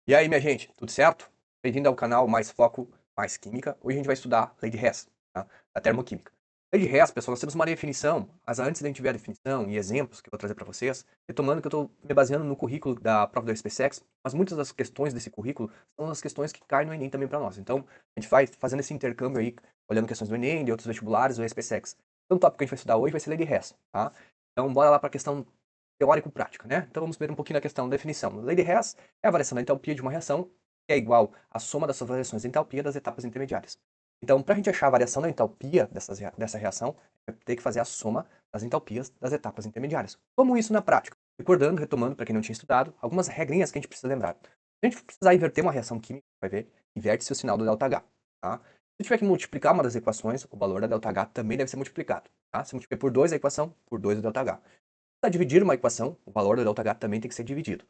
E aí, minha gente, tudo certo? Bem-vindo ao canal Mais Foco, Mais Química. Hoje a gente vai estudar lei de Hess, tá? Da termoquímica. Lei de Hess, pessoal, nós temos uma definição, mas antes de a gente ver a definição e exemplos que eu vou trazer para vocês, retomando que eu estou me baseando no currículo da prova do SpaceX, mas muitas das questões desse currículo são as questões que caem no Enem também para nós. Então, a gente vai fazendo esse intercâmbio aí, olhando questões do Enem, de outros vestibulares, do SpaceX. Então, o tópico que a gente vai estudar hoje vai ser lei de Hess, tá? Então, bora lá para a questão teórico-prática, né? Então, vamos ver um pouquinho da questão da definição. Lei de Hess é a variação da entalpia de uma reação que é igual à soma das suas variações de entalpia das etapas intermediárias. Então, para a gente achar a variação da entalpia dessa reação, vai ter que fazer a soma das entalpias das etapas intermediárias. Como isso na prática? Recordando, retomando, para quem não tinha estudado, algumas regrinhas que a gente precisa lembrar. Se a gente precisar inverter uma reação química, vai ver, inverte-se o sinal do ΔH. Tá? Se tiver que multiplicar uma das equações, o valor da ΔH também deve ser multiplicado. Tá? Se multiplicar por 2 a equação, por 2 o ΔH. Para dividir uma equação, o valor do ΔH também tem que ser dividido.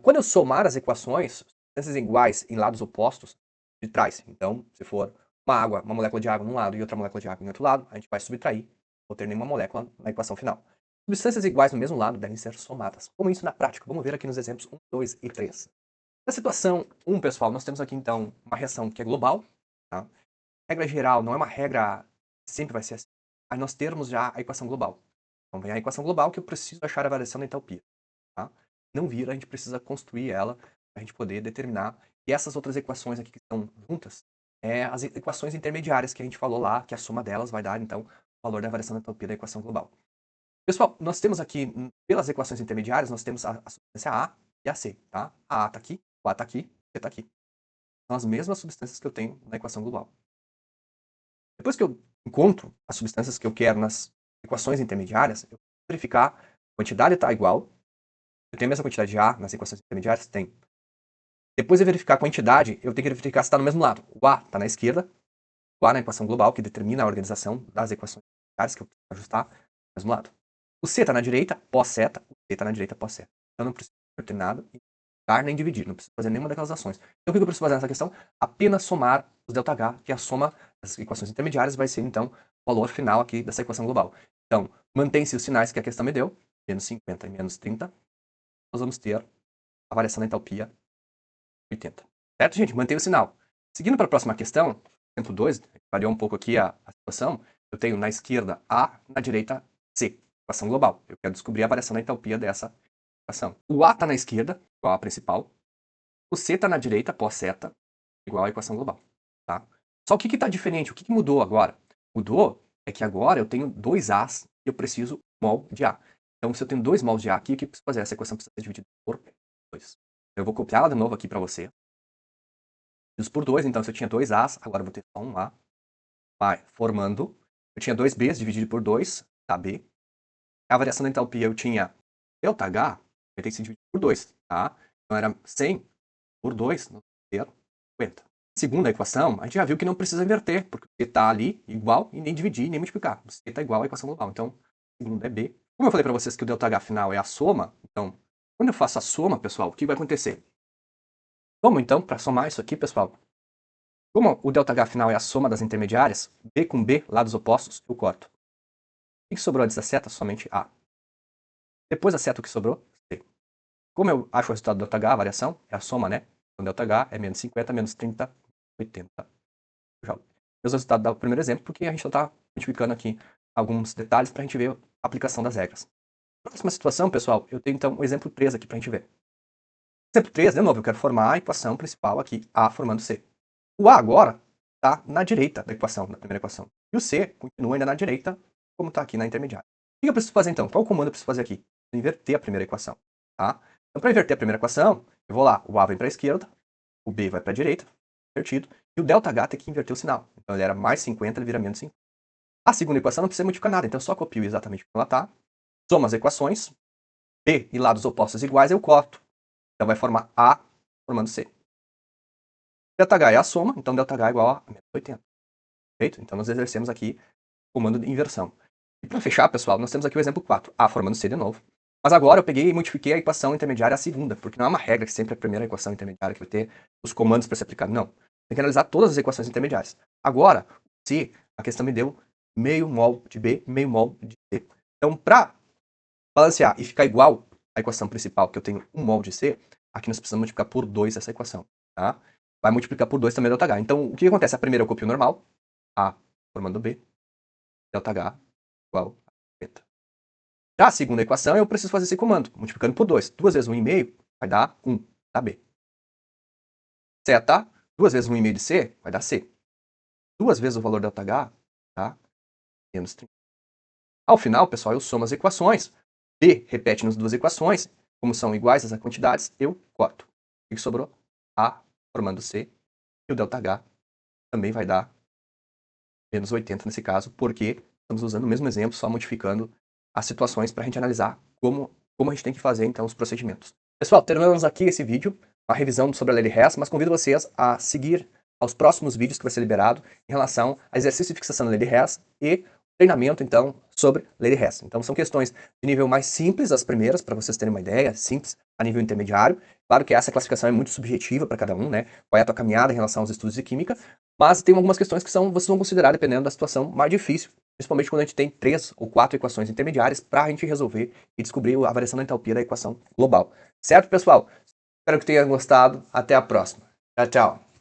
Quando eu somar as equações, substâncias iguais em lados opostos, de trás. Então, se for uma molécula de água num lado e outra molécula de água em outro lado, a gente vai subtrair, não ter nenhuma molécula na equação final. Substâncias iguais no mesmo lado devem ser somadas. Como isso na prática? Vamos ver aqui nos exemplos 1, 2 e 3. Na situação 1, pessoal, nós temos aqui então uma reação que é global. Tá? Regra geral, não é uma regra que sempre vai ser assim. Aí nós temos já a equação global. Então vem a equação global que eu preciso achar a variação da entalpia. Tá? Não vira, a gente precisa construir ela para a gente poder determinar. E essas outras equações aqui que estão juntas, as equações intermediárias que a gente falou lá, que a soma delas vai dar, então, o valor da variação da entropia da equação global. Pessoal, nós temos aqui, pelas equações intermediárias, nós temos a substância A e a C. Tá? A está aqui, o A está aqui, o C está aqui. São as mesmas substâncias que eu tenho na equação global. Depois que eu encontro as substâncias que eu quero nas equações intermediárias, eu vou verificar a quantidade está igual. Eu tenho a mesma quantidade de A nas equações intermediárias? Tem. Depois de verificar a quantidade, eu tenho que verificar se está no mesmo lado. O A está na esquerda, o A na equação global, que determina a organização das equações intermediárias, que eu preciso ajustar, no mesmo lado. O C está na direita, pós-seta, o C está na direita, pós-seta. Então eu não preciso ter nada, nem dividir, não preciso fazer nenhuma daquelas ações. Então o que eu preciso fazer nessa questão? Apenas somar os ΔH, que a soma das equações intermediárias vai ser, então, o valor final aqui dessa equação global. Então, mantém-se os sinais que a questão me deu, menos 50 e menos 30, nós vamos ter a variação da entalpia 80. Certo, gente? Mantém o sinal. Seguindo para a próxima questão, exemplo 2, variou um pouco aqui a situação. Eu tenho na esquerda A, na direita C, equação global. Eu quero descobrir a variação da entalpia dessa equação. O A está na esquerda, igual a principal. O C está na direita, pós-seta, igual a equação global. Tá? Só o que está diferente? O que mudou agora? Mudou é que agora eu tenho dois A's e eu preciso mol de A. Então, se eu tenho 2 mols de A aqui, o que eu preciso fazer? Essa equação precisa ser dividida por 2. Eu vou copiar ela de novo aqui para você. Divididos por 2, então se eu tinha 2 A's, agora eu vou ter só um A. Vai formando. Eu tinha 2 B's dividido por 2, tá? B. A variação da entalpia eu tinha ΔH, vai ter que ser dividido por 2, tá? Então era 100 por 2, não ter 50. Segunda equação, a gente já viu que não precisa inverter, porque o C está ali igual e nem dividir, nem multiplicar. O C está igual à equação global. Então, segunda é B. Como eu falei para vocês que o ΔH final é a soma, então, quando eu faço a soma, pessoal, o que vai acontecer? Vamos, então, para somar isso aqui, pessoal. Como o ΔH final é a soma das intermediárias, B com B, lados opostos, eu corto. O que sobrou antes da seta? Somente A. Depois da seta, o que sobrou? C. Como eu acho o resultado do ΔH, a variação, é a soma, né? Então, ΔH é menos 50, menos 30, 80. Já os resultados do primeiro exemplo, porque a gente só está multiplicando aqui alguns detalhes para a gente ver a aplicação das regras. Próxima situação, pessoal, eu tenho então o exemplo 3 aqui para a gente ver. Exemplo 3, de novo, eu quero formar a equação principal aqui, A formando C. O A agora está na direita da equação, na primeira equação. E o C continua ainda na direita, como está aqui na intermediária. O que eu preciso fazer então? Qual comando eu preciso fazer aqui? Inverter a primeira equação. Tá? Então, para inverter a primeira equação, eu vou lá, o A vem para a esquerda, o B vai para a direita, invertido, e o ΔH tem que inverter o sinal. Então ele era mais 50, ele vira menos 50. A segunda equação não precisa modificar nada, então eu só copio exatamente como ela está, somo as equações, B e lados opostos iguais, eu corto. Então vai formar A formando C. ΔH é a soma, então ΔH é igual a menos 80. Perfeito? Então nós exercemos aqui o comando de inversão. E para fechar, pessoal, nós temos aqui o exemplo 4, A formando C de novo. Mas agora eu peguei e multipliquei a equação intermediária à segunda, porque não é uma regra que sempre é a primeira equação intermediária que vai ter os comandos para ser aplicado. Não. Tem que analisar todas as equações intermediárias. Agora, C, a questão me deu meio mol de B, meio mol de C. Então, para balancear e ficar igual à equação principal, que eu tenho 1 mol de C, Aqui nós precisamos multiplicar por 2 essa equação, tá? Vai multiplicar por 2 também ΔH. Então, o que acontece? A primeira eu copio normal, A formando B, ΔH igual a 50. Já a segunda equação, eu preciso fazer esse comando, multiplicando por 2. 2 vezes 1,5 vai dar 1, dá B. Zeta, 2 vezes 1,5 de C, vai dar C. 2 vezes o valor ΔH, tá? Menos 30. Ao final, pessoal, eu somo as equações. B repete nas duas equações. Como são iguais as quantidades, eu corto. O que sobrou? A formando C. E o ΔH também vai dar menos 80 nesse caso, porque estamos usando o mesmo exemplo, só modificando as situações para a gente analisar como a gente tem que fazer, então, os procedimentos. Pessoal, terminamos aqui esse vídeo, uma revisão sobre a lei de Hess, mas convido vocês a seguir aos próximos vídeos que vai ser liberado em relação a exercício de fixação da lei de Hess e treinamento, então, sobre lei de Hess. Então, são questões de nível mais simples, as primeiras, para vocês terem uma ideia, simples, a nível intermediário. Claro que essa classificação é muito subjetiva para cada um, né? Qual é a tua caminhada em relação aos estudos de química, mas tem algumas questões que vocês vão considerar, dependendo da situação, mais difícil, principalmente quando a gente tem 3 ou 4 equações intermediárias para a gente resolver e descobrir a variação da entalpia da equação global. Certo, pessoal? Espero que tenham gostado. Até a próxima. Tchau, tchau.